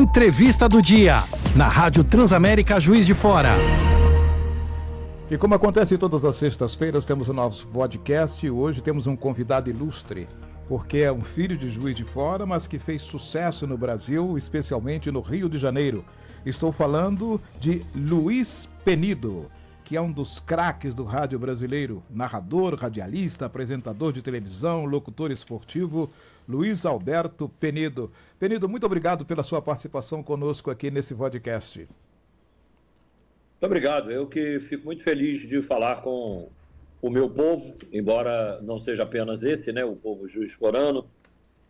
Entrevista do dia, na Rádio Transamérica Juiz de Fora. E como acontece todas as sextas-feiras, temos o nosso podcast e hoje temos um convidado ilustre, porque é um filho de Juiz de Fora, mas que fez sucesso no Brasil, especialmente no Rio de Janeiro. Estou falando de Luiz Penido, que é um dos craques do rádio brasileiro, narrador, radialista, apresentador de televisão, locutor esportivo, Luiz Alberto Penido. Penido, muito obrigado pela sua participação conosco aqui nesse podcast. Muito obrigado. Eu que fico muito feliz de falar com o meu povo, embora não seja apenas esse, né, o povo juiz-forano,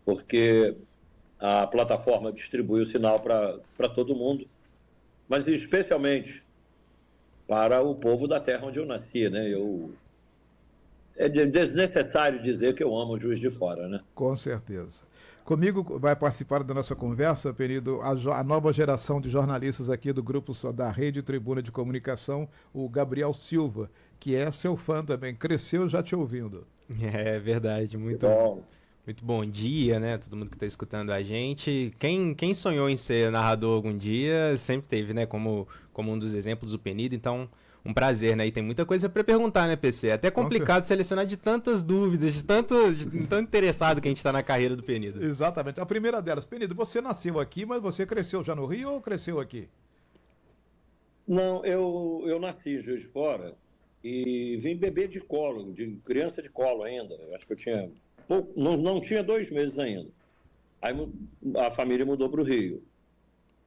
porque a plataforma distribui o sinal para todo mundo, mas especialmente para o povo da terra onde eu nasci, né? É desnecessário dizer que eu amo o Juiz de Fora, né? Com certeza. Comigo vai participar da nossa conversa, Penido, a nova geração de jornalistas aqui do grupo da Rede Tribuna de Comunicação, o Gabriel Silva, que é seu fã também, cresceu já te ouvindo. É verdade, muito bom dia, né? Todo mundo que está escutando a gente. Quem sonhou em ser narrador algum dia sempre teve, né? Como um dos exemplos do Penido, então um prazer, né? E tem muita coisa para perguntar, né, PC? É até complicado selecionar de tantas dúvidas, de tanto interessado que a gente está na carreira do Penido. Exatamente. A primeira delas, Penido, você nasceu aqui, mas você cresceu já no Rio ou cresceu aqui? Não, eu nasci em Juiz de Fora e vim bebê de colo, de criança de colo ainda. Eu acho que eu tinha não tinha 2 meses ainda. Aí a família mudou para o Rio.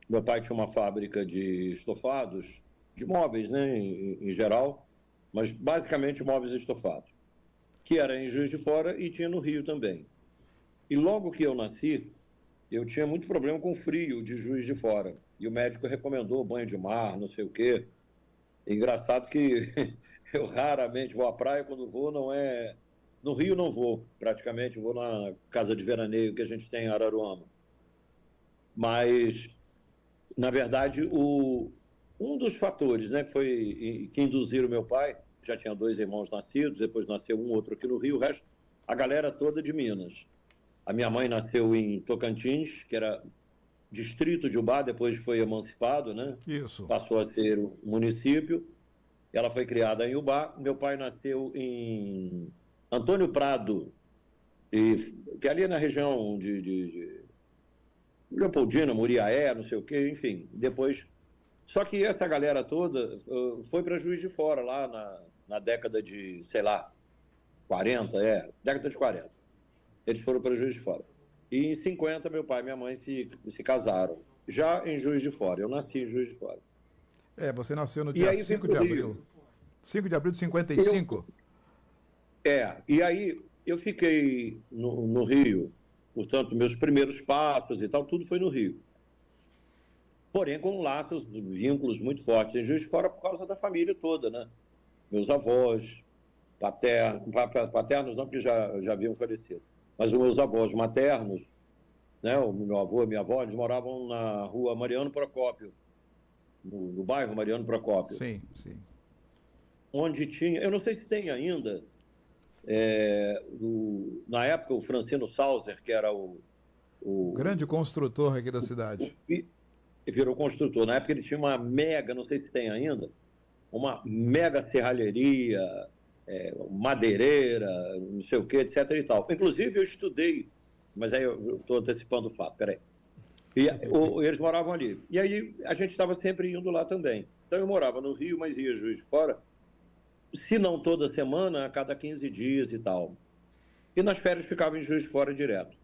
Meu pai tinha uma fábrica de estofados, de móveis, né, em geral, mas basicamente móveis estofados, que era em Juiz de Fora e tinha no Rio também. E logo que eu nasci, eu tinha muito problema com frio de Juiz de Fora. E o médico recomendou banho de mar, não sei o quê. Engraçado que eu raramente vou à praia, quando vou não é... No Rio não vou, praticamente, vou na casa de veraneio que a gente tem em Araruama. Mas, na verdade, um dos fatores, né, que induziram meu pai, já tinha 2 irmãos nascidos, depois nasceu um outro aqui no Rio, o resto, a galera toda de Minas. A minha mãe nasceu em Tocantins, que era distrito de Ubá, depois foi emancipado, né? Isso. Passou a ser um município. Ela foi criada em Ubá. Meu pai nasceu em Antônio Prado, que é ali na região de Leopoldina, Muriaé, não sei o quê, enfim. Depois... Só que essa galera toda foi para Juiz de Fora, lá na década de, sei lá, 40, década de 40. Eles foram para Juiz de Fora. E em 50, meu pai e minha mãe se casaram, já em Juiz de Fora. Eu nasci em Juiz de Fora. Você nasceu no dia 5 de abril. 5 de abril de 55? E aí eu fiquei no Rio, portanto, meus primeiros passos e tal, tudo foi no Rio. Porém, com laços, vínculos muito fortes em Juiz de Fora por causa da família toda, né? Meus avós, paternos não, porque já haviam falecido, mas os meus avós maternos, né? O meu avô e minha avó, eles moravam na rua Mariano Procópio, no bairro Mariano Procópio. Sim, sim. Onde tinha, eu não sei se tem ainda, na época, o Francino Sauser, que era o grande construtor aqui da cidade. Virou construtor. Na época ele tinha uma mega, não sei se tem ainda, uma mega serralheria, madeireira, não sei o que, etc. e tal. Inclusive eu estudei, mas aí eu estou antecipando o fato, peraí. E eles moravam ali. E aí a gente estava sempre indo lá também. Então eu morava no Rio, mas ia Juiz de Fora, se não toda semana, a cada 15 dias e tal. E nas férias ficava em Juiz de Fora direto.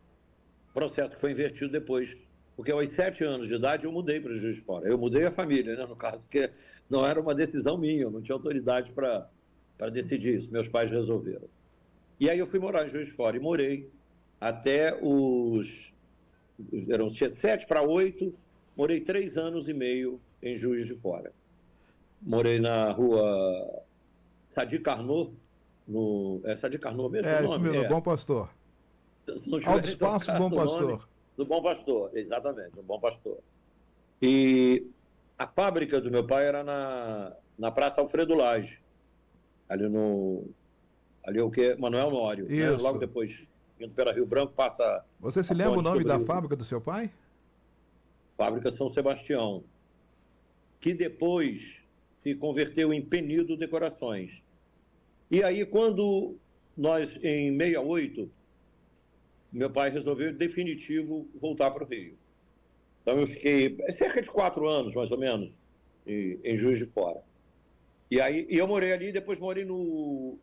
Processo que foi invertido depois, porque aos 7 anos de idade eu mudei para Juiz de Fora. Eu mudei a família, né, no caso, porque não era uma decisão minha, eu não tinha autoridade para decidir isso, meus pais resolveram. E aí eu fui morar em Juiz de Fora e morei até eram 7 para 8, morei 3 anos e meio em Juiz de Fora. Morei na rua Sadi Carnot, Sadi Carnot mesmo? Isso mesmo, no Bom Pastor. Altos Passos, Bom Pastor. Do Bom Pastor, exatamente, do Bom Pastor. E a fábrica do meu pai era na Praça Alfredo Lage, ali o que? Manuel Nório. Né? Logo depois, indo pela Rio Branco, passa... Você se lembra o nome da fábrica do seu pai? Fábrica São Sebastião, que depois se converteu em Penido Decorações. E aí, quando nós, em 68, meu pai resolveu, definitivo, voltar para o Rio. Então, eu fiquei cerca de 4 anos, mais ou menos, em Juiz de Fora. E aí, eu morei ali, depois morei no...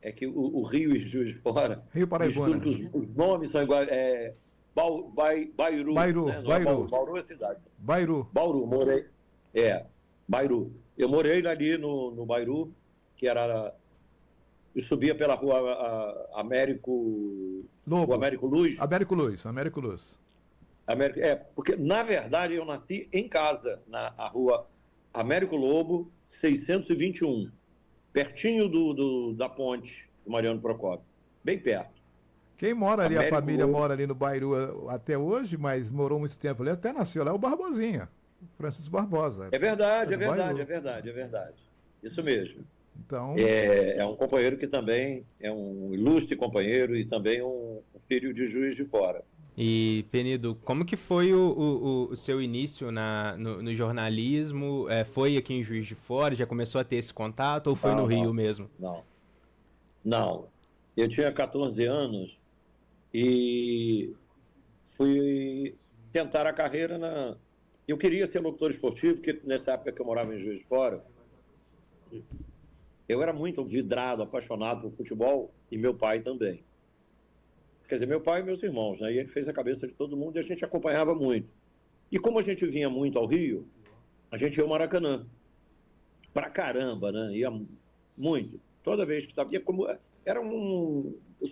É que o Rio e Juiz de Fora... Rio Paraibuna. Os nomes são iguais. Bairu. Bairu, Né? Bairu. Bauru é cidade. Bauru, morei. Bairu. Eu morei ali no Bairu, que era... Eu subia pela rua Américo... Lobo. Rua Américo Luz. Américo Luz. Porque, na verdade, eu nasci em casa, na rua Américo Lobo, 621, pertinho da ponte do Mariano Procópio, bem perto. Quem mora ali, Américo a família Lobo. mora ali no Bairu até hoje, mas morou muito tempo ali, até nasceu lá, o Barbosinha, Francisco Barbosa. É verdade. Do Bairu. Isso mesmo. Então, É um companheiro que também é um ilustre companheiro e também um filho de Juiz de Fora. E, Penido, como que foi o seu início no jornalismo? Foi aqui em Juiz de Fora? Já começou a ter esse contato ou foi no Rio mesmo? Não. Eu tinha 14 anos e fui tentar a carreira Eu queria ser locutor esportivo, porque nessa época que eu morava em Juiz de Fora, eu era muito vidrado, apaixonado por futebol, e meu pai também. Quer dizer, meu pai e meus irmãos, né? E ele fez a cabeça de todo mundo e a gente acompanhava muito. E como a gente vinha muito ao Rio, a gente ia ao Maracanã. Pra caramba, né? Ia muito. Toda vez que estava...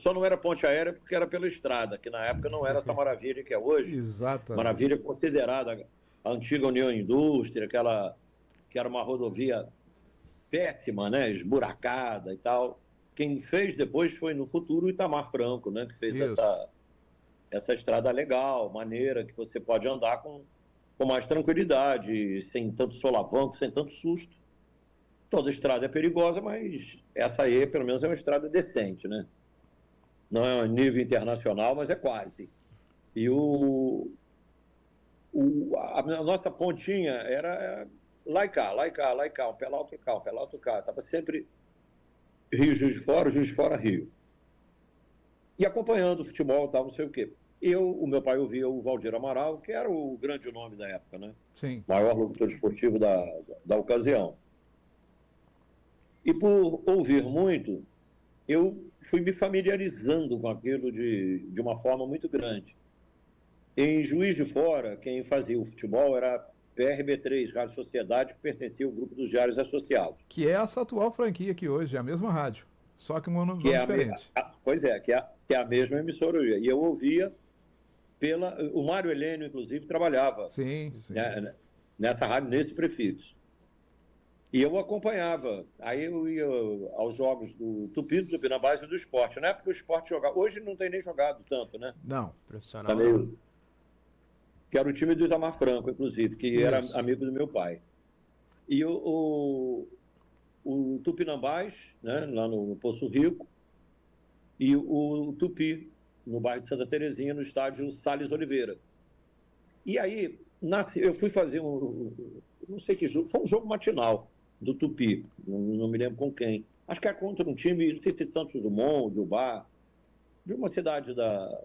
Só não era ponte aérea porque era pela estrada, que na época não era essa maravilha que é hoje. exatamente. Maravilha considerada a antiga União Indústria, que era uma rodovia péssima, né? Esburacada e tal. Quem fez depois foi, no futuro, o Itamar Franco, né? Que fez essa estrada legal, maneira, que você pode andar com mais tranquilidade, sem tanto solavanco, sem tanto susto. Toda estrada é perigosa, mas essa aí, pelo menos, é uma estrada decente, né? Não é a nível internacional, mas é quase. E a nossa pontinha era lá e cá, um pé lá, outro cá, um pé lá, outro cá. Estava sempre Rio, Juiz de Fora, Rio. E acompanhando o futebol, tal, não sei o quê. O meu pai ouvia o Valdir Amaral, que era o grande nome da época, né? Sim. Maior locutor esportivo da ocasião. E por ouvir muito, eu fui me familiarizando com aquilo de uma forma muito grande. Em Juiz de Fora, quem fazia o futebol era a PRB3, Rádio Sociedade, que pertencia ao grupo dos Diários Associados. Que é essa atual franquia aqui hoje, é a mesma rádio, só que um nome diferente. Pois é, que é a mesma emissora hoje. E eu ouvia o Mário Helênio, inclusive, trabalhava Sim. nessa rádio, nesse prefixo. E eu acompanhava. Aí eu ia aos jogos do Tupi, do Tupinambás e do Sport. Na época o Sport jogava. Hoje não tem nem jogado tanto, né? Não. Profissional. Que era o time do Itamar Franco, inclusive, que era amigo do meu pai. E o Tupinambás, né, lá no Poço Rico, e o Tupi, no bairro de Santa Terezinha, no estádio Salles Oliveira. E aí, eu fui fazer não sei que jogo, foi um jogo matinal do Tupi, não me lembro com quem. Acho que era contra um time, não sei se Santos Dumont, de Ubá, de uma cidade da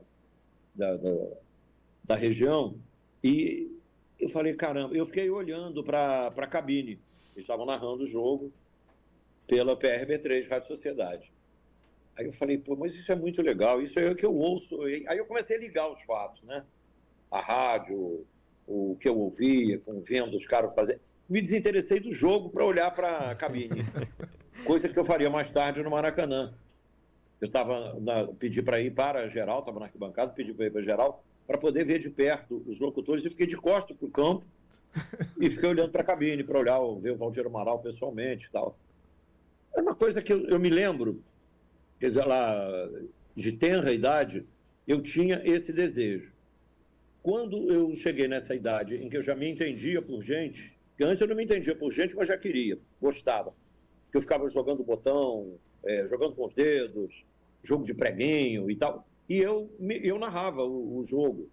região. E eu falei, caramba, eu fiquei olhando para a cabine. Eles estavam narrando o jogo pela PRB3, Rádio Sociedade. Aí eu falei, pô, mas isso é muito legal, isso é o que eu ouço. Aí eu comecei a ligar os fatos, né? A rádio, o que eu ouvia, vendo os caras fazer. Me desinteressei do jogo para olhar para a cabine. Coisa que eu faria mais tarde no Maracanã. Eu pedi para ir para a geral, estava na arquibancada, pedi para ir para a geral, para poder ver de perto os locutores, e fiquei de costas para o campo e fiquei olhando para a cabine para ver o Valdir Amaral pessoalmente e tal. É uma coisa que eu me lembro, lá de tenra idade, eu tinha esse desejo. Quando eu cheguei nessa idade em que eu já me entendia por gente, que antes eu não me entendia por gente, mas já queria, gostava, que eu ficava jogando botão, jogando com os dedos, jogo de preguinho e tal, e eu narrava o jogo.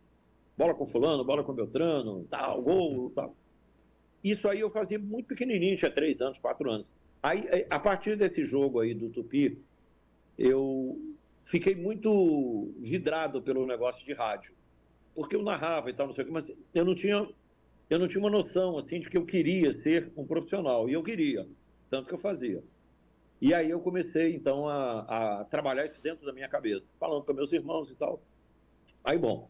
bola com fulano, bola com Beltrano, tal, gol, tal. Isso aí eu fazia muito pequenininho, tinha 3 anos, 4 anos. Aí, a partir desse jogo aí do Tupi, eu fiquei muito vidrado pelo negócio de rádio. Porque eu narrava e tal, não sei o que, mas eu não tinha uma noção, assim, de que eu queria ser um profissional. E eu queria, tanto que eu fazia. E aí eu comecei, então, a trabalhar isso dentro da minha cabeça, falando com meus irmãos e tal. Aí, bom,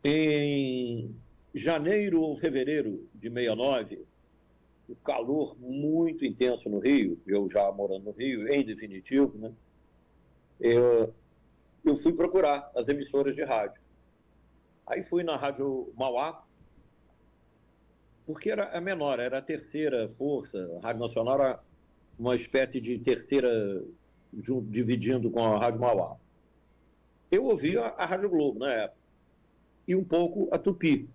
em janeiro ou fevereiro de 69, o calor muito intenso no Rio, eu já morando no Rio, em definitivo, né? Eu fui procurar as emissoras de rádio. Aí fui na Rádio Mauá, porque era a menor, era a terceira força. A Rádio Nacional era uma espécie de terceira, dividindo com a Rádio Mauá. Eu ouvia a Rádio Globo na época, e um pouco a Tupi.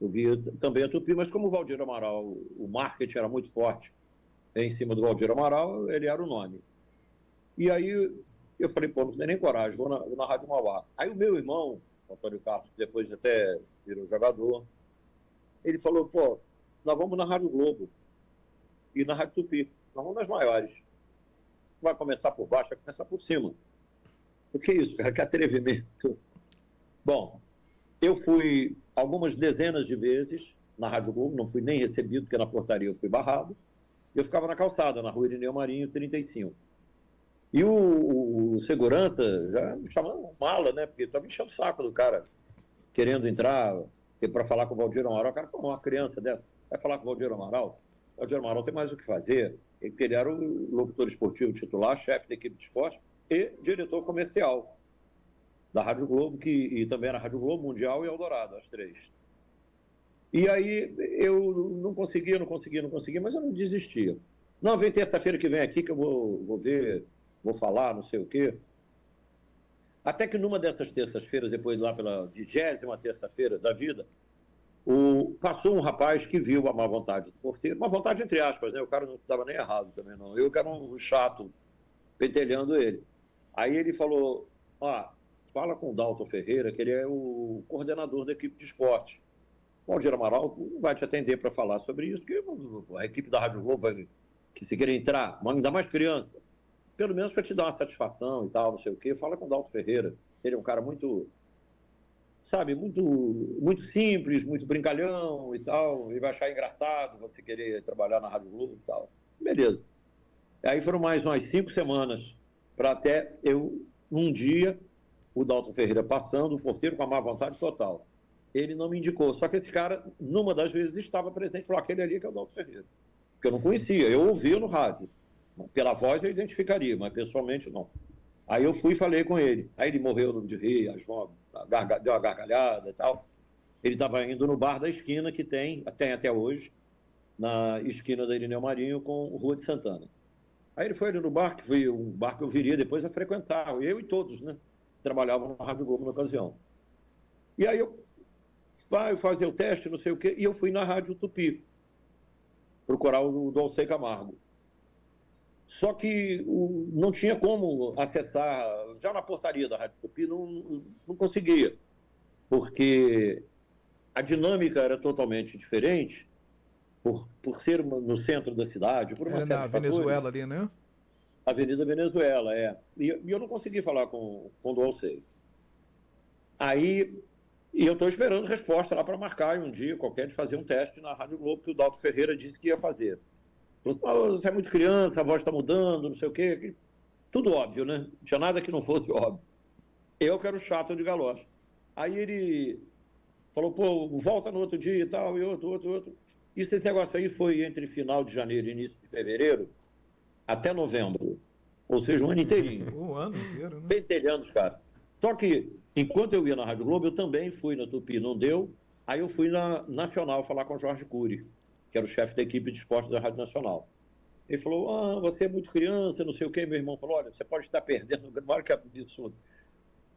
Eu via também a Tupi, mas como o Valdir Amaral, o marketing era muito forte em cima do Valdir Amaral, ele era o nome. E aí eu falei, pô, não tenho nem coragem, vou na Rádio Mauá. Aí o meu irmão, o Antônio Carlos, que depois até virou jogador, ele falou, pô, nós vamos na Rádio Globo e na Rádio Tupi, nós vamos nas maiores. Vai começar por baixo, vai começar por cima. O que é isso, cara? Que atrevimento. Bom, eu fui algumas dezenas de vezes na Rádio Globo, não fui nem recebido, porque na portaria eu fui barrado. Eu ficava na calçada, na rua Irineu Marinho, 35. E o segurança já me chamando mala, né? Porque estava enchendo o saco do cara, querendo entrar para falar com o Valdir Amaral. O cara falou, uma criança dessa, vai falar com o Valdir Amaral? O Valdir Amaral tem mais o que fazer. Ele era o locutor esportivo titular, chefe da equipe de esporte e diretor comercial da Rádio Globo, e também era Rádio Globo, Mundial e Eldorado, as 3. E aí eu não conseguia, mas eu não desistia. Não, vem terça-feira que vem aqui que eu vou ver, vou falar, não sei o quê. Até que numa dessas terças-feiras, depois lá pela 20ª terça-feira da vida, passou um rapaz que viu a má vontade do porteiro, má vontade entre aspas, né? O cara não estava nem errado também, não. Eu que era um chato, pentelhando ele. Aí ele falou, fala com o Dalton Ferreira, que ele é o coordenador da equipe de esporte. O Valdir Amaral não vai te atender para falar sobre isso, porque a equipe da Rádio Globo vai, que se querer entrar, mas ainda mais criança, pelo menos para te dar uma satisfação e tal, não sei o quê, fala com o Dalton Ferreira. Ele é um cara muito, sabe, muito simples, muito brincalhão e tal, ele vai achar engraçado você querer trabalhar na Rádio Globo e tal. Beleza. Aí foram mais umas 5 semanas para até um dia, o Dalton Ferreira passando, o porteiro com a má vontade total. Ele não me indicou, só que esse cara, numa das vezes, estava presente, falou, aquele ali que é o Dalton Ferreira. Porque eu não conhecia, eu ouvia no rádio. Pela voz eu identificaria, mas pessoalmente não. Aí eu fui e falei com ele. Aí ele morreu de rir, deu uma gargalhada e tal. Ele estava indo no bar da esquina, que tem até hoje, na esquina da Irineu Marinho com Rua de Santana. Aí ele foi ali no bar, que foi um bar que eu viria depois a frequentar, eu e todos, né? Trabalhavam na Rádio Globo na ocasião. E aí eu fazer o teste, não sei o quê, e eu fui na Rádio Tupi, procurar o Dolcei Camargo. Só que não tinha como acessar, já na portaria da Rádio Tupi, não conseguia, porque a dinâmica era totalmente diferente, por ser no centro da cidade, por uma série de fatores. Venezuela ali, né? Avenida Venezuela, é. E eu não consegui falar com o Dolcei. Aí, eu estou esperando resposta lá para marcar um dia qualquer de fazer um teste na Rádio Globo, que o Dalton Ferreira disse que ia fazer. Falou, você é muito criança, a voz está mudando, não sei o quê. Tudo óbvio, né? Não tinha nada que não fosse óbvio. Eu que era o chato de galocha. Aí ele falou, pô, volta no outro dia e tal, e outro. Esse negócio aí foi entre final de janeiro e início de fevereiro até novembro. Ou seja, um ano inteirinho. Um ano inteiro, né? Pentelhando os caras. Só que, enquanto eu ia na Rádio Globo, eu também fui na Tupi, não deu. Aí eu fui na Nacional falar com o Jorge Cury, que era o chefe da equipe de esporte da Rádio Nacional. Ele falou, você é muito criança, não sei o quê. Meu irmão falou, olha, você pode estar perdendo, olha que absurdo.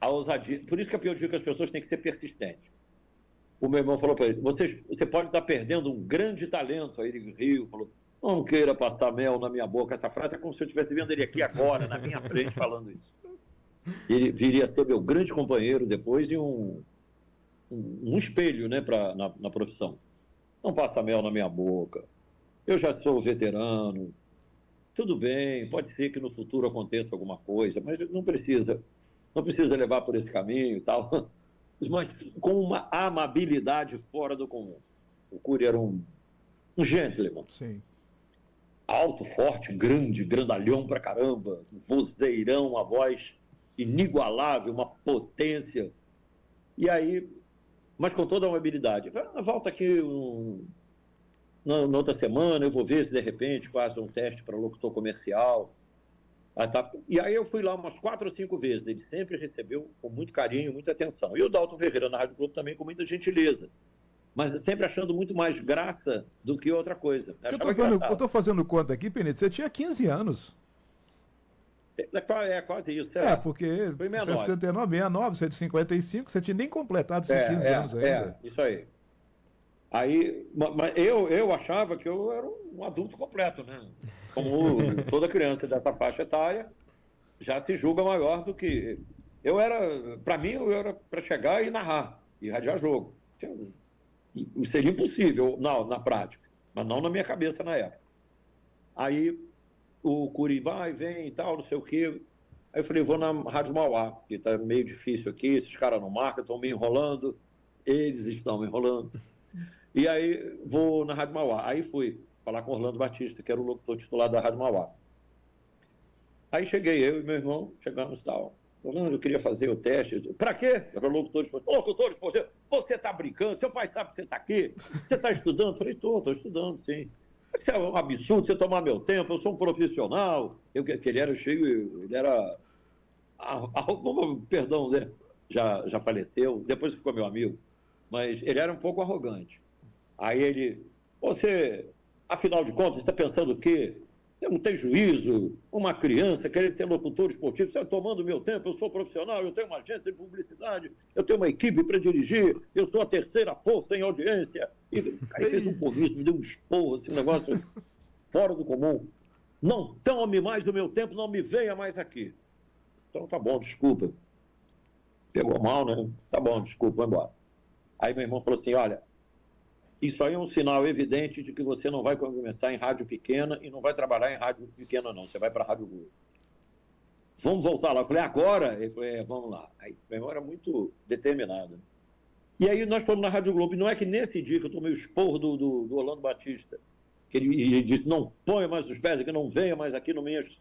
A ousadia. Por isso que eu digo que as pessoas têm que ser persistentes. O meu irmão falou para ele, você pode estar perdendo um grande talento. Aí ele riu, falou, não queira passar mel na minha boca. Essa frase é como se eu estivesse vendo ele aqui agora, na minha frente, falando isso. Ele viria a ser meu grande companheiro depois e um um espelho, né, na profissão. Não passa mel na minha boca. Eu já sou veterano. Tudo bem, pode ser que no futuro aconteça alguma coisa, mas não precisa levar por esse caminho e tal. Mas com uma amabilidade fora do comum. O Cury era um gentleman. Sim. Alto, forte, grande, grandalhão pra caramba, um vozeirão, uma voz inigualável, uma potência. E aí, mas com toda a amabilidade. Volta aqui na outra semana, eu vou ver se de repente faz um teste para locutor comercial. Tá. E aí eu fui lá umas 4 ou 5 vezes. Ele sempre recebeu com muito carinho, muita atenção. E o Dalton Ferreira na Rádio Globo também com muita gentileza. Mas sempre achando muito mais graça do que outra coisa. Eu estou fazendo conta aqui, Penedo, você tinha 15 anos. É quase isso. Porque foi 69, você é de 55, você tinha nem completado esses 15 anos ainda. Isso aí. Aí, mas eu achava que eu era um adulto completo, né? Como toda criança dessa faixa etária já se julga maior do que... Para mim, eu era para chegar e narrar, e radiar jogo. Seria impossível na prática, mas não na minha cabeça na época. Aí o Cury vai, vem e tal, não sei o quê. Aí eu falei, vou na Rádio Mauá, que está meio difícil aqui, esses caras não marcam, estão me enrolando, eles estão me enrolando. E aí vou na Rádio Mauá. Aí fui falar com Orlando Batista, que era o locutor titular da Rádio Mauá. Aí cheguei, eu e meu irmão, chegamos e tal. Orlando, eu queria fazer o teste. Para quê? Eu falei, locutor esportivo. Locutor esportivo, você está brincando? Seu pai sabe que você está aqui? Você está estudando? Eu falei, estou estudando, sim. Isso é um absurdo você tomar meu tempo, eu sou um profissional. Que ele era cheio, ele era... perdão, né? Já faleceu, depois ficou meu amigo. Mas ele era um pouco arrogante. Aí ele, você, afinal de contas, está pensando o quê? Você não tem juízo? Uma criança querendo ser locutor esportivo, você está tomando meu tempo, eu sou profissional, eu tenho uma agência de publicidade, eu tenho uma equipe para dirigir, eu sou a terceira força em audiência. E o cara fez um comício, me deu um esporro, assim, um negócio fora do comum. Não tome mais do meu tempo, não me venha mais aqui. Então tá bom, desculpa. Pegou mal, né? Tá bom, desculpa, vai embora. Aí meu irmão falou assim, olha, isso aí é um sinal evidente de que você não vai começar em rádio pequena e não vai trabalhar em rádio pequena, não. Você vai para a Rádio Globo. Vamos voltar lá. Eu falei, agora? Ele falou, vamos lá. Aí meu irmão era muito determinado. E aí nós fomos na Rádio Globo. E não é que nesse dia que eu tomei o esporro do Orlando Batista, que ele disse, não ponha mais os pés aqui, não venha mais aqui, não me enche.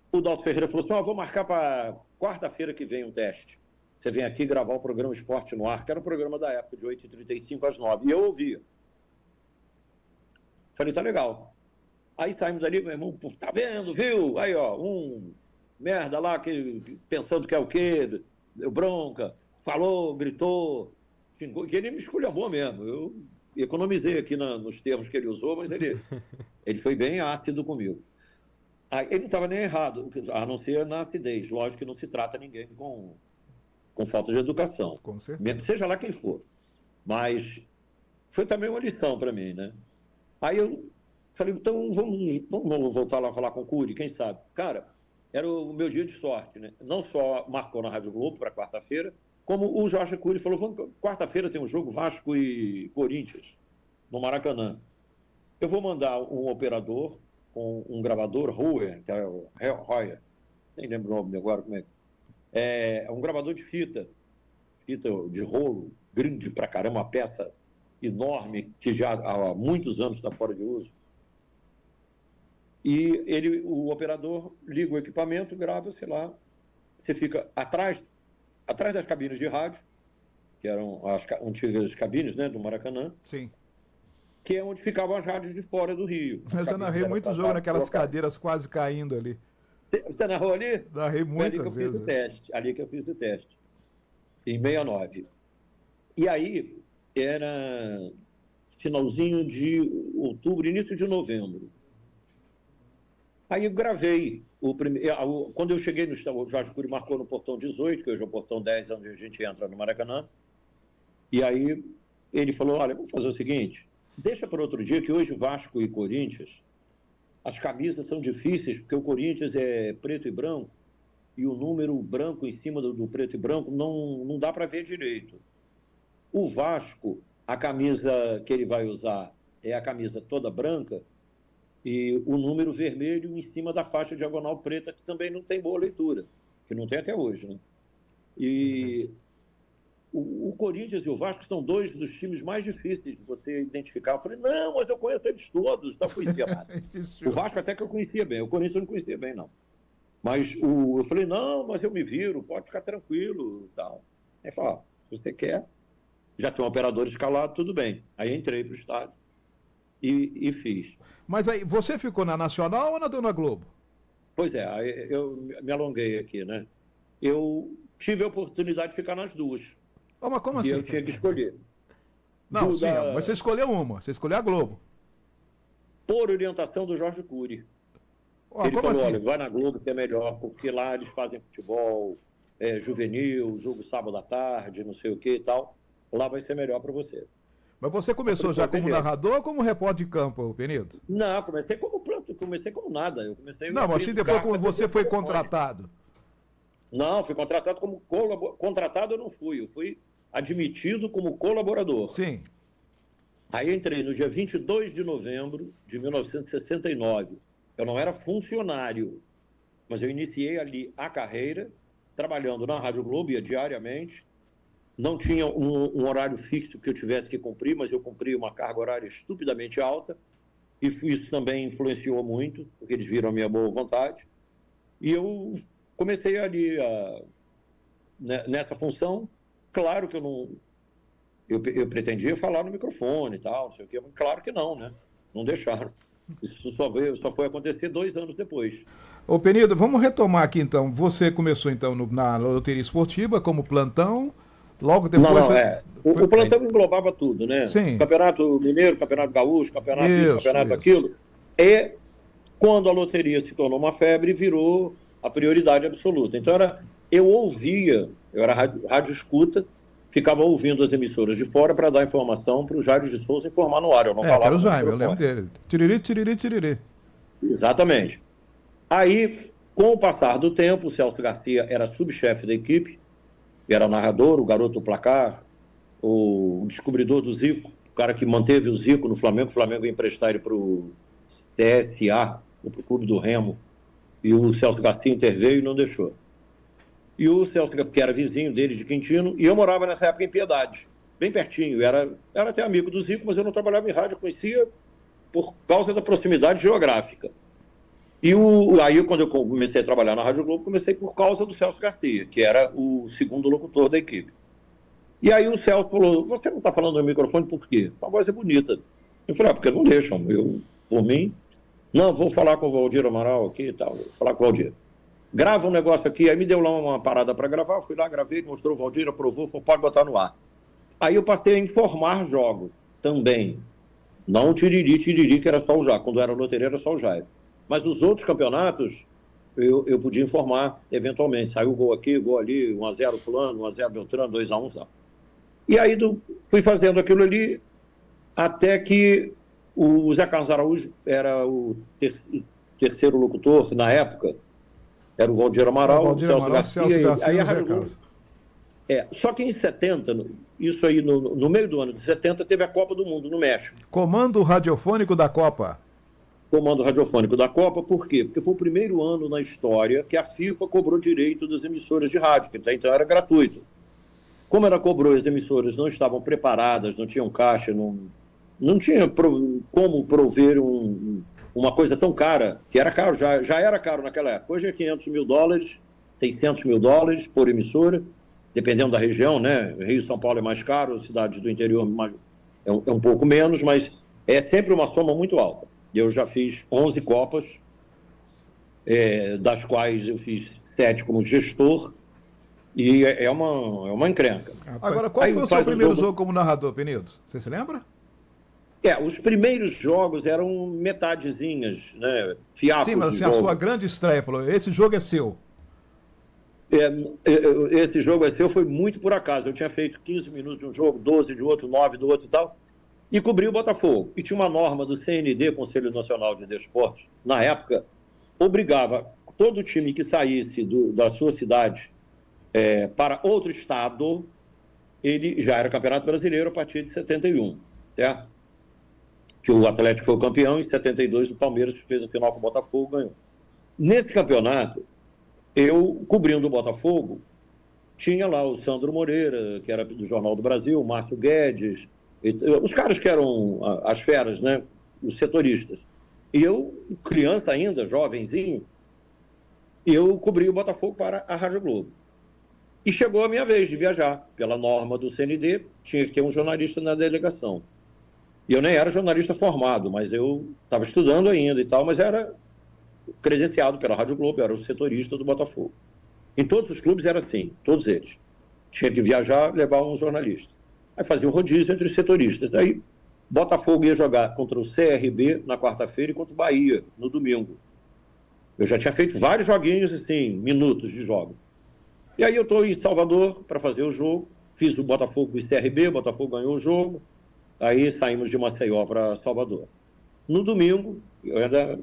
O Dalton Ferreira falou assim, vou marcar para quarta-feira que vem um teste. Você vem aqui gravar o programa Esporte no Ar, que era um programa da época, de 8h35 às 9h. E eu ouvia. Falei, tá legal. Aí saímos dali, meu irmão, tá vendo, viu? Aí, ó, merda lá, pensando que é o quê? Deu bronca, falou, gritou, xingou, que ele me esculhambou mesmo. Eu economizei aqui nos termos que ele usou, mas ele foi bem ácido comigo. Aí, ele não estava nem errado, a não ser na acidez. Lógico que não se trata ninguém com falta de educação, com certeza, seja lá quem for. Mas foi também uma lição para mim, né? Aí eu falei, então vamos voltar lá falar com o Cury, quem sabe? Cara, era o meu dia de sorte, né? Não só marcou na Rádio Globo para quarta-feira, como o Jorge Cury falou, quarta-feira tem um jogo Vasco e Corinthians, no Maracanã. Eu vou mandar um operador com um gravador, Royer, que é o Royer, nem lembro o nome agora, como é. É um gravador de fita de rolo, grande pra caramba, uma peça enorme, que já há muitos anos está fora de uso. E o operador liga o equipamento, grava, sei lá, você fica atrás das cabines de rádio, que eram as antigas cabines, né, do Maracanã. Sim. Que é onde ficavam as rádios de fora do Rio. Eu já narrei muito jogo naquelas cadeiras quase caindo ali. Você narrou ali? Narrei muitas vezes. Ali que eu fiz o teste. Em 69. E aí, era finalzinho de outubro, início de novembro. Aí eu gravei. Quando eu cheguei no o Jorge Cury marcou no portão 18, que hoje é o portão 10, onde a gente entra no Maracanã. E aí ele falou, olha, vamos fazer o seguinte, deixa para outro dia, que hoje Vasco e Corinthians, as camisas são difíceis, porque o Corinthians é preto e branco, e o número branco em cima do preto e branco não dá para ver direito. O Vasco, a camisa que ele vai usar é a camisa toda branca e o número vermelho em cima da faixa diagonal preta, que também não tem boa leitura, que não tem até hoje, né? E o Corinthians e o Vasco são dois dos times mais difíceis de você identificar. Eu falei, não, mas eu conheço eles todos, então conhecia nada. O Vasco até que eu conhecia bem, o Corinthians eu não conhecia bem, não. Mas eu falei, não, mas eu me viro, pode ficar tranquilo e tal. Aí falou, se você quer, já tem um operador escalado, tudo bem. Aí entrei para o estádio e fiz. Mas aí, você ficou na Nacional ou na Dona Globo? Pois é, aí eu me alonguei aqui, né? Eu tive a oportunidade de ficar nas duas. Oh, mas como assim? E eu tinha que escolher. Não, sim, mas você escolheu uma, você escolheu a Globo. Por orientação do Jorge Cury. Oh, ele como falou, assim? olha, vai na Globo que é melhor, porque lá eles fazem futebol juvenil, jogo sábado à tarde, não sei o que e tal. Lá vai ser melhor para você. Mas você começou já como narrador ou como repórter de campo, Penido? Não, comecei como nada. Eu comecei não, mas assim depois como você foi contratado. Não, fui contratado como contratado eu não fui. Eu fui admitido como colaborador. Sim. Aí entrei no dia 22 de novembro de 1969. Eu não era funcionário, mas eu iniciei ali a carreira, trabalhando na Rádio Globo, ia diariamente. Não tinha um horário fixo que eu tivesse que cumprir, mas eu cumpria uma carga horária estupidamente alta. E isso também influenciou muito, porque eles viram a minha boa vontade. E eu comecei ali nessa função. Claro que eu não... Eu pretendia falar no microfone e tal, não sei o quê, mas claro que não, né? Não deixaram. Isso só foi acontecer 2 anos depois. Ô Penido, vamos retomar aqui então. Você começou então na loteria esportiva como plantão, logo depois... O plantão englobava tudo, né? Sim. Campeonato Mineiro, Campeonato Gaúcho, campeonato isso, campeonato aquilo. E quando a loteria se tornou uma febre, virou a prioridade absoluta. Então eu ouvia, eu era rádio escuta, ficava ouvindo as emissoras de fora para dar informação para o Jairo de Souza informar no ar. Eu não falava. Era o Jairo, eu lembro dele. Tiriri, tiriri, tiriri. Exatamente. Aí, com o passar do tempo, o Celso Garcia era subchefe da equipe, era narrador, o garoto do placar, o descobridor do Zico, o cara que manteve o Zico no Flamengo. O Flamengo ia emprestar ele para o CSA, para o Clube do Remo, e o Celso Garcia interveio e não deixou. E o Celso, que era vizinho dele de Quintino, e eu morava nessa época em Piedade, bem pertinho. Eu era até amigo do Zico, mas eu não trabalhava em rádio, eu conhecia por causa da proximidade geográfica. E aí, quando eu comecei a trabalhar na Rádio Globo, comecei por causa do Celso Garcia, que era o segundo locutor da equipe. E aí o Celso falou, você não está falando no microfone por quê? A voz é bonita. Eu falei, porque não deixam. Por mim, não, vou falar com o Valdir Amaral aqui e tal, vou falar com o Valdir. Grava um negócio aqui, aí me deu lá uma parada para gravar, fui lá, gravei, mostrou o Valdir, aprovou, falou, pode botar no ar. Aí eu passei a informar jogos também. Não o tiriri, que era só o Jairo. Quando era loteria, era só o Jairo. Mas nos outros campeonatos, eu podia informar, eventualmente. Saiu gol aqui, gol ali, 1-0 fulano, 1-0 Beltrano, 2-1, tal. E aí fui fazendo aquilo ali, até que o Zé Carlos Araújo era o terceiro locutor na época. Era o Valdir Amaral, o Celso Garcia. Aí a Rádio Globo. Só que em 70, isso aí no meio do ano de 70, teve a Copa do Mundo no México. Comando radiofônico da Copa. Comando radiofônico da Copa, por quê? Porque foi o primeiro ano na história que a FIFA cobrou direito das emissoras de rádio, que até então era gratuito. Como ela cobrou, as emissoras não estavam preparadas, não tinham caixa, não tinha como prover uma coisa tão cara, que era caro, já era caro naquela época. Hoje é $500 mil, $600 mil por emissora, dependendo da região, né? Rio e São Paulo é mais caro, cidades do interior é um pouco menos, mas é sempre uma soma muito alta. Eu já fiz 11 Copas, das quais eu fiz 7 como gestor, e é uma encrenca. Agora, qual foi o seu primeiro jogo como narrador, Penido? Você se lembra? Os primeiros jogos eram metadezinhas, né? Fiapos. Sim, mas assim, a sua grande estreia, falou, esse jogo é seu. Esse jogo é seu foi muito por acaso. Eu tinha feito 15 minutos de um jogo, 12 de outro, 9 do outro e tal, e cobri o Botafogo. E tinha uma norma do CND, Conselho Nacional de Desportos, na época, obrigava todo time que saísse da sua cidade para outro estado, ele já era Campeonato Brasileiro a partir de 71, certo? Que o Atlético foi o campeão, em 72 o Palmeiras fez a final com o Botafogo, ganhou. Nesse campeonato, eu, cobrindo o Botafogo, tinha lá o Sandro Moreira, que era do Jornal do Brasil, o Márcio Guedes, os caras que eram as feras, né? Os setoristas. E eu, criança ainda, jovenzinho, eu cobri o Botafogo para a Rádio Globo. E chegou a minha vez de viajar. Pela norma do CND, tinha que ter um jornalista na delegação. E eu nem era jornalista formado, mas eu estava estudando ainda e tal, mas era credenciado pela Rádio Globo, eu era o setorista do Botafogo. Em todos os clubes era assim, todos eles. Tinha que viajar, levar um jornalista. Aí fazia um rodízio entre os setoristas. Daí, Botafogo ia jogar contra o CRB na quarta-feira e contra o Bahia no domingo. Eu já tinha feito vários joguinhos, assim, minutos de jogos. E aí eu estou em Salvador para fazer o jogo, fiz o Botafogo e CRB, o Botafogo ganhou o jogo, aí saímos de Maceió para Salvador. No domingo, eu ainda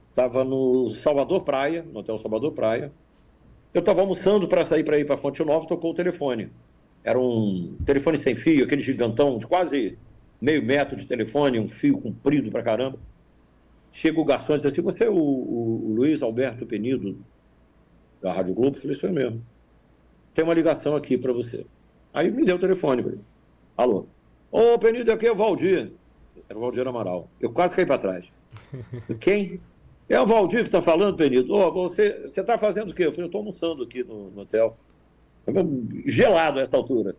estava no Salvador Praia, no Hotel Salvador Praia, eu estava almoçando para sair para ir para Fonte Nova, tocou o telefone. Era um telefone sem fio, aquele gigantão, de quase meio metro de telefone, um fio comprido pra caramba. Chega o garçom e diz assim, você é o Luiz Alberto Penido, da Rádio Globo? Eu falei, isso é mesmo. Tem uma ligação aqui para você. Aí me deu o telefone. Falei, alô? Ô, Penido, aqui é o Valdir. Era o Valdir Amaral. Eu quase caí para trás. Quem? É o Valdir que está falando, Penido. Ô, você está fazendo o quê? Eu falei, eu estou almoçando aqui no hotel. Gelado a essa altura.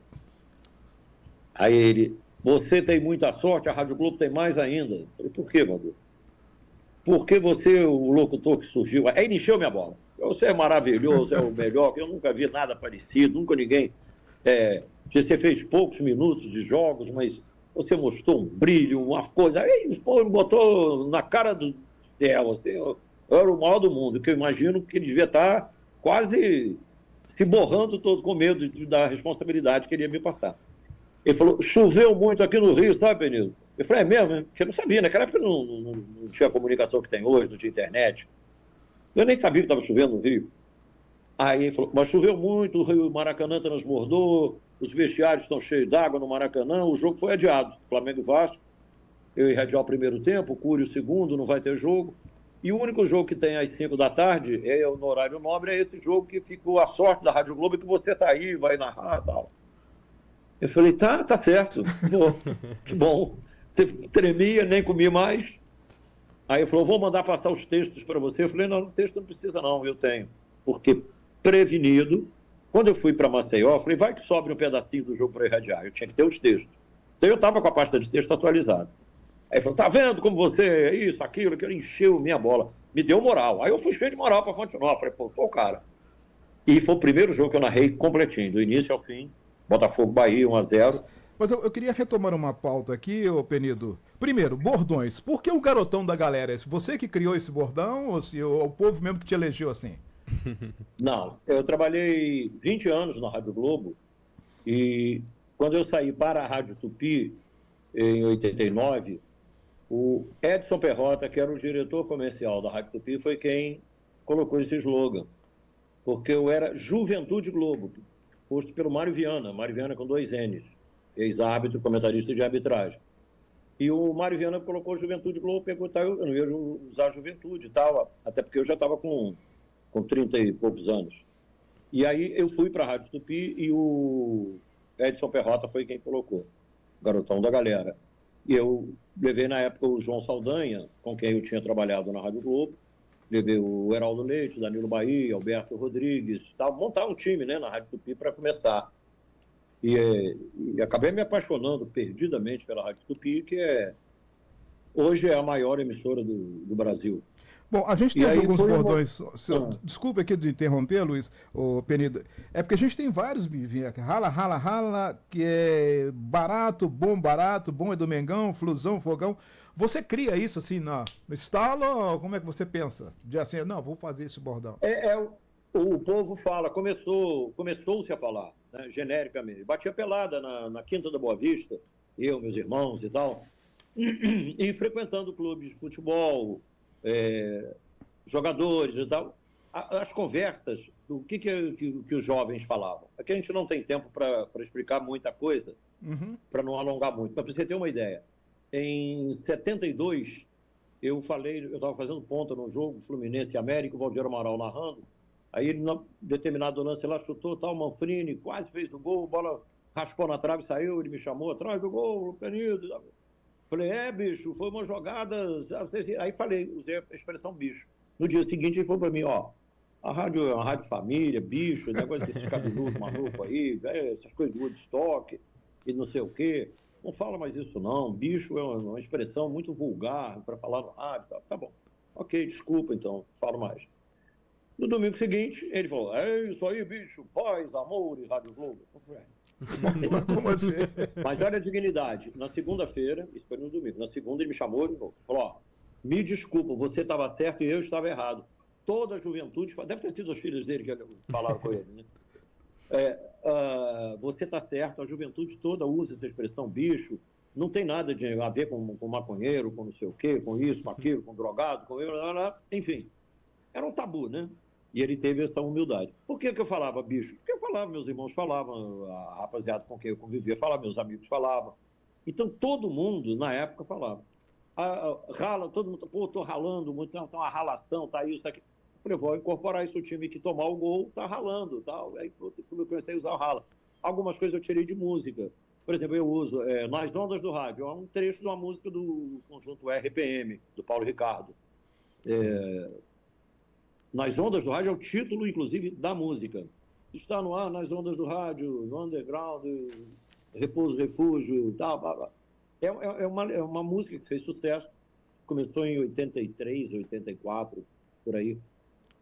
Aí ele, você tem muita sorte, a Rádio Globo tem mais ainda. Eu falei, por quê, Valdir? Porque você, o locutor que surgiu... Aí ele encheu minha bola. Você é maravilhoso, é o melhor, eu nunca vi nada parecido, nunca ninguém... você fez poucos minutos de jogos, mas você mostrou um brilho, uma coisa... Aí me botou na cara do céu, assim, eu era o maior do mundo, que eu imagino que ele devia estar quase se borrando todo com medo da responsabilidade que ele ia me passar. Ele falou, choveu muito aqui no Rio, sabe, Penido? Eu falei, é mesmo? Hein? Porque eu não sabia, naquela época não tinha a comunicação que tem hoje, não tinha internet. Eu nem sabia que estava chovendo no Rio. Aí ele falou, mas choveu muito, o Rio Maracanã transbordou, os vestiários estão cheios d'água no Maracanã, o jogo foi adiado. Flamengo e Vasco, eu ia adiar o primeiro tempo, o Cury o segundo, não vai ter jogo. E o único jogo que tem às 5 da tarde, no horário nobre, é esse jogo que ficou a sorte da Rádio Globo, que você está aí, vai narrar e tal. Eu falei, tá certo, pô, que bom. Tremia, nem comia mais. Aí ele falou, vou mandar passar os textos para você. Eu falei, não, o texto não precisa não, eu tenho. Porque prevenido, quando eu fui para Maceió, eu falei, vai que sobre um pedacinho do jogo para irradiar. Eu tinha que ter os textos. Então eu estava com a pasta de texto atualizada. Aí ele falou, tá vendo como você é isso, aquilo, que ele encheu minha bola. Me deu moral. Aí eu fui cheio de moral para Fonte Nova. Falei, pô, sou o cara. E foi o primeiro jogo que eu narrei completinho, do início ao fim. Botafogo, Bahia, 1-0. Mas eu queria retomar uma pauta aqui, ô Penido. Primeiro, bordões. Por que o garotão da galera? É você que criou esse bordão ou se o povo mesmo que te elegeu assim? Não, eu trabalhei 20 anos na Rádio Globo e quando eu saí para a Rádio Tupi, em 89, o Edson Perrota, que era o diretor comercial da Rádio Tupi, foi quem colocou esse slogan. Porque eu era Juventude Globo, posto pelo Mário Viana com 2 N's, ex-árbitro, comentarista de arbitragem. E o Mário Viana colocou Juventude Globo, perguntou, eu não ia usar Juventude e tal, até porque eu já estava com 30 e poucos anos. E aí eu fui para a Rádio Tupi e o Edson Perrota foi quem colocou, garotão da galera. E eu levei na época o João Saldanha, com quem eu tinha trabalhado na Rádio Globo, levei o Heraldo Leite, Danilo Bahia, Alberto Rodrigues, tal, montar um time, né, na Rádio Tupi para começar. E acabei me apaixonando perdidamente pela Rádio Tupi, que hoje é a maior emissora do Brasil. Bom, a gente tem alguns bordões. Desculpa aqui de interromper, Luiz, o Penido. É porque a gente tem vários rala, que é barato, bom é do Mengão, flusão, fogão. Você cria isso assim no estalo ou como é que você pensa? De assim, não, vou fazer esse bordão. O povo fala, começou-se a falar, né, genericamente. Batia pelada na Quinta da Boa Vista, eu, meus irmãos e tal, e frequentando clubes de futebol, jogadores e tal. as conversas, o que os jovens falavam. Aqui a gente não tem tempo para explicar muita coisa, para não alongar muito. Mas para você ter uma ideia, em 72, eu estava fazendo ponta no jogo, Fluminense e América, o Valdir Amaral narrando, aí ele, em determinado lance, lá chutou, tal, Manfrini quase fez o gol, a bola raspou na trave, saiu, ele me chamou atrás do gol, Penido. Falei, bicho, foi uma jogada... Aí falei, usei a expressão bicho. No dia seguinte, ele falou para mim, a rádio é uma rádio família, bicho, negócio desses cabeludos maluco aí, essas coisas de Woodstock e não sei o quê. Não fala mais isso, não. Bicho é uma expressão muito vulgar para falar no rádio. Tá bom. Ok, desculpa, então, falo mais. No domingo seguinte, ele falou, é isso aí, bicho, paz, amor e Rádio Globo. Como assim? Mas olha a dignidade. Na segunda-feira, isso foi no domingo, na segunda ele me chamou e falou, me desculpa, você estava certo e eu estava errado. Toda a juventude, deve ter sido os filhos dele que falaram com ele, né? Você está certo, a juventude toda usa essa expressão bicho, não tem nada a ver com maconheiro, com não sei o quê, com isso, com aquilo, com drogado, com enfim, era um tabu, né? E ele teve essa humildade. Por que eu falava bicho? Porque eu falava, meus irmãos falavam, a rapaziada com quem eu convivia falava, meus amigos falavam. Então todo mundo, na época, falava. Rala, todo mundo, tô ralando muito, tá uma ralação, tá isso, tá aqui. Eu falei, vou incorporar isso, o time que tomar o gol tá ralando, tal. Aí eu comecei a usar o rala. Algumas coisas eu tirei de música. Por exemplo, eu uso Nas Ondas do Rádio, é um trecho de uma música do conjunto RPM, do Paulo Ricardo. Nas Ondas do Rádio é o título, inclusive, da música. Está no ar, nas ondas do rádio, no underground, repouso, refúgio, tal. É uma música que fez sucesso. Começou em 83, 84, por aí.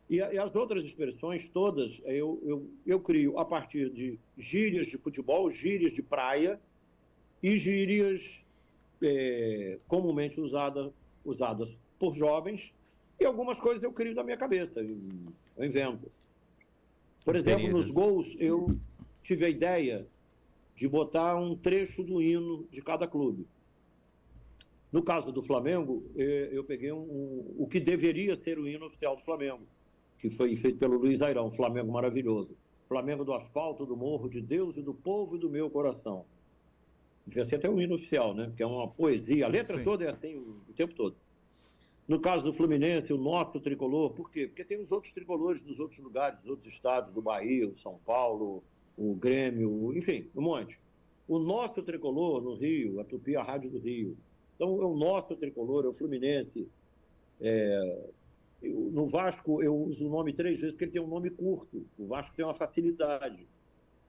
E as outras expressões todas eu crio a partir de gírias de futebol, gírias de praia e gírias comumente usadas por jovens, e algumas coisas eu crio da minha cabeça, eu invento. Por exemplo, nos gols eu tive a ideia de botar um trecho do hino de cada clube. No caso do Flamengo, eu peguei o que deveria ser o hino oficial do Flamengo, que foi feito pelo Luiz Airão, Flamengo maravilhoso. Flamengo do asfalto, do morro, de Deus e do povo e do meu coração. Devia ser até o hino oficial, né? Porque é uma poesia. A letra toda é assim o tempo todo. No caso do Fluminense, o nosso tricolor, por quê? Porque tem os outros tricolores dos outros lugares, dos outros estados, do Bahia, o São Paulo, o Grêmio, enfim, um monte. O nosso tricolor no Rio, a Tupi, a Rádio do Rio. Então, é o nosso tricolor, é o Fluminense. No Vasco, eu uso o nome 3 vezes porque ele tem um nome curto. O Vasco tem uma facilidade,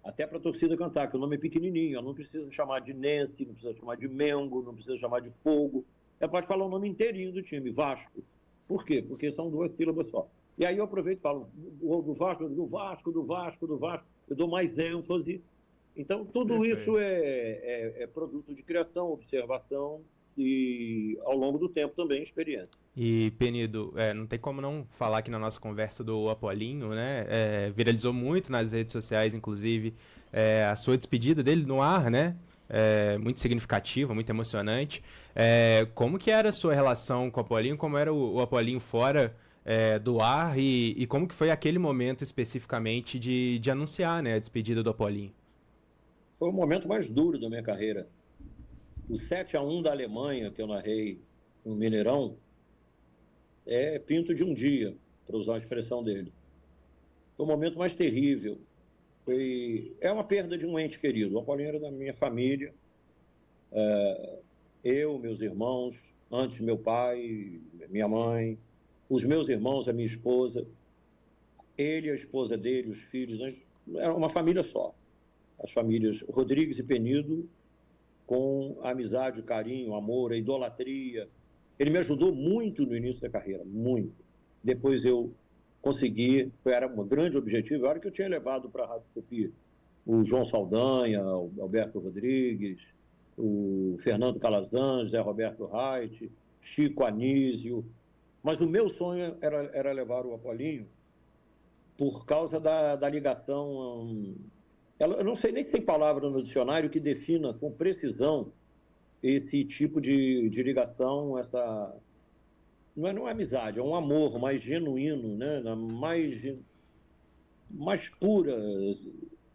até para a torcida cantar, que o nome é pequenininho. Ela não precisa chamar de Nense, não precisa chamar de Mengo, não precisa chamar de Fogo. Ela pode falar o nome inteirinho do time, Vasco. Por quê? Porque são 2 sílabas só. E aí eu aproveito e falo do Vasco, do Vasco, do Vasco, do Vasco. Eu dou mais ênfase. Então, tudo isso é produto de criação, observação e, ao longo do tempo, também experiência. E, Penido, não tem como não falar aqui na nossa conversa do Apolinho, né? Viralizou muito nas redes sociais, inclusive, a sua despedida dele no ar, né? Muito significativa, muito emocionante. Como que era a sua relação com o Apolinho? Como era o Apolinho fora do ar? E como que foi aquele momento especificamente de anunciar, né, a despedida do Apolinho? Foi o momento mais duro da minha carreira. O 7-1 da Alemanha, que eu narrei no Mineirão, é pinto de um dia, para usar a expressão dele. Foi o momento mais terrível. É uma perda de um ente querido. O Apolinho era da minha família. Eu, meus irmãos, antes meu pai, minha mãe, os meus irmãos, a minha esposa, ele, a esposa dele, os filhos, era uma família só. As famílias Rodrigues e Penido, com a amizade, o carinho, o amor, a idolatria. Ele me ajudou muito no início da carreira, muito. Depois eu consegui, era um grande objetivo, a hora que eu tinha levado para a Rádio Tupi o João Saldanha, o Alberto Rodrigues, o Fernando Calazans, Zé Roberto Reit, Chico Anísio. Mas o meu sonho era levar o Apolinho por causa da ligação. Eu não sei nem se tem palavra no dicionário que defina com precisão esse tipo de ligação, não é amizade, é um amor mais genuíno, né? Mais pura,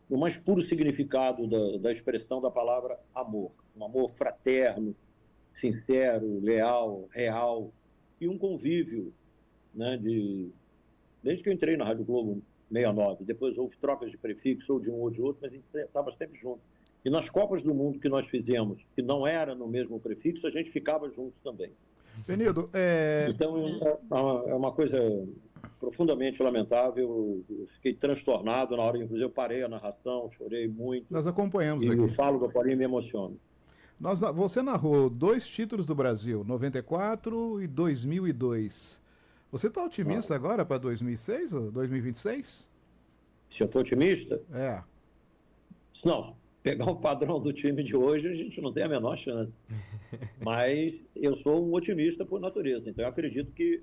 o mais puro significado da expressão da palavra amor. Um amor fraterno, sincero, leal, real, e um convívio, né, desde que eu entrei na Rádio Globo 69, depois houve trocas de prefixo, ou de um ou de outro, mas a gente estava sempre junto. E nas Copas do Mundo que nós fizemos, que não era no mesmo prefixo, a gente ficava junto também. Penido, Então, é uma coisa profundamente lamentável. Eu fiquei transtornado na hora, inclusive eu parei a narração, chorei muito. Nós acompanhamos e aqui. eu falo do Paulinho e me emociono. Você narrou 2 títulos do Brasil, 94 e 2002. Você está otimista agora para 2006 ou 2026? Se eu estou otimista? É. Não, pegar o padrão do time de hoje, a gente não tem a menor chance. Mas eu sou um otimista por natureza, então eu acredito que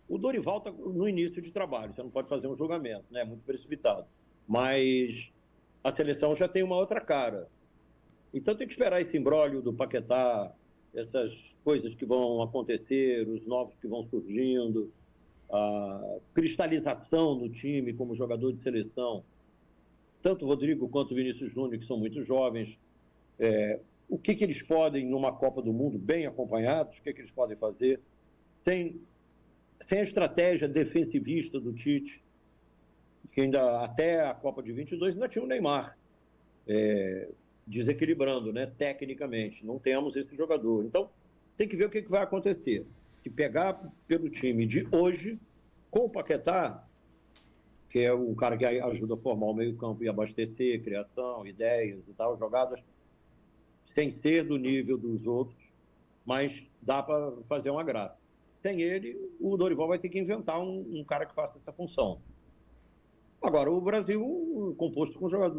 o Dorival está no início de trabalho, você não pode fazer um julgamento, né? É muito precipitado. Mas a seleção já tem uma outra cara. Então tem que esperar esse imbróglio do Paquetá, essas coisas que vão acontecer, os novos que vão surgindo, a cristalização do time como jogador de seleção. Tanto o Rodrigo quanto o Vinícius Júnior, que são muito jovens, o que eles podem, numa Copa do Mundo, bem acompanhados, o que eles podem fazer, sem a estratégia defensivista do Tite, que ainda até a Copa de 22 ainda tinha o Neymar, desequilibrando, né, tecnicamente. Não temos esse jogador. Então, tem que ver o que vai acontecer. Que pegar pelo time de hoje, com o Paquetá, que é o cara que ajuda a formar o meio-campo e abastecer, criação, ideias e tal, jogadas sem ser do nível dos outros, mas dá para fazer uma graça. Sem ele, o Dorival vai ter que inventar um cara que faça essa função. Agora, o Brasil composto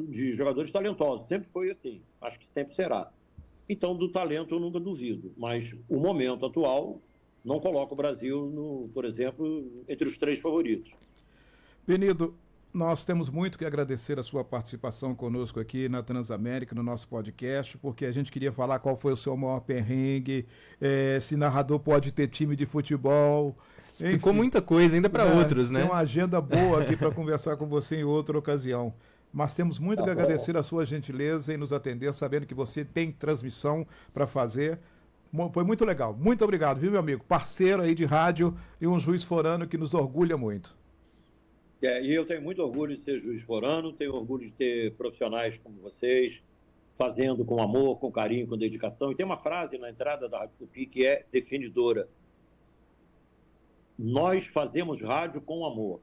de jogadores talentosos, sempre foi assim, acho que sempre será. Então, do talento eu nunca duvido, mas o momento atual não coloca o Brasil, por exemplo, entre os 3 favoritos. Penido, nós temos muito que agradecer a sua participação conosco aqui na Transamérica, no nosso podcast, porque a gente queria falar qual foi o seu maior perrengue, se narrador pode ter time de futebol. Enfim, ficou muita coisa ainda para outros, né? Tem uma agenda boa aqui para conversar com você em outra ocasião. Mas temos muito que agradecer a sua gentileza em nos atender, sabendo que você tem transmissão para fazer. Foi muito legal. Muito obrigado, viu, meu amigo? Parceiro aí de rádio e um juiz forano que nos orgulha muito. E eu tenho muito orgulho de ser juiz forano, tenho orgulho de ter profissionais como vocês, fazendo com amor, com carinho, com dedicação. E tem uma frase na entrada da Rádio Tupi que é definidora. Nós fazemos rádio com amor.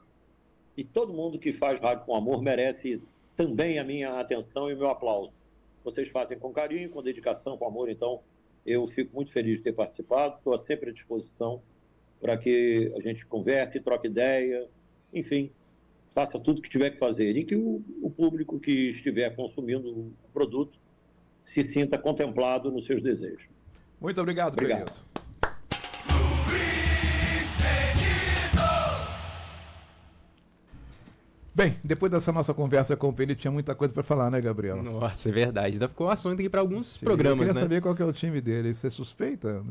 E todo mundo que faz rádio com amor merece também a minha atenção e o meu aplauso. Vocês fazem com carinho, com dedicação, com amor. Então, eu fico muito feliz de ter participado. Estou sempre à disposição para que a gente converse, troque ideia, enfim, faça tudo que tiver que fazer e que o público que estiver consumindo o produto se sinta contemplado nos seus desejos. Muito obrigado, Penido. Bem, depois dessa nossa conversa com o Penido, tinha muita coisa para falar, né, Gabriel? Nossa, é verdade. Ainda ficou um assunto aqui para alguns programas, né? Eu queria saber qual que é o time dele. Você suspeita?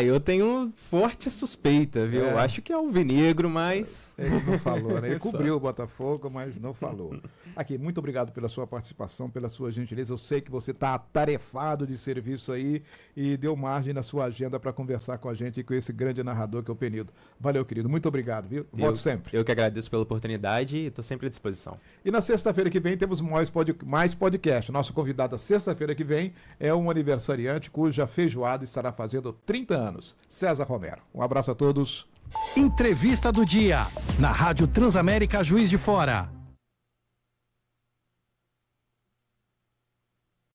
Eu tenho forte suspeita, viu? Eu acho que é o Alvinegro, mas... Ele não falou, né? Ele cobriu o Botafogo, mas não falou. Aqui, muito obrigado pela sua participação, pela sua gentileza. Eu sei que você está atarefado de serviço aí e deu margem na sua agenda para conversar com a gente e com esse grande narrador que é o Penido. Valeu, querido. Muito obrigado, viu? Volte sempre. Eu que agradeço pela oportunidade. Estou sempre à disposição. E na sexta-feira que vem temos mais podcast. Nosso convidado da sexta-feira que vem é um aniversariante cuja feijoada estará fazendo 30 anos, César Romero. Um abraço a todos. Entrevista do dia, na Rádio Transamérica Juiz de Fora.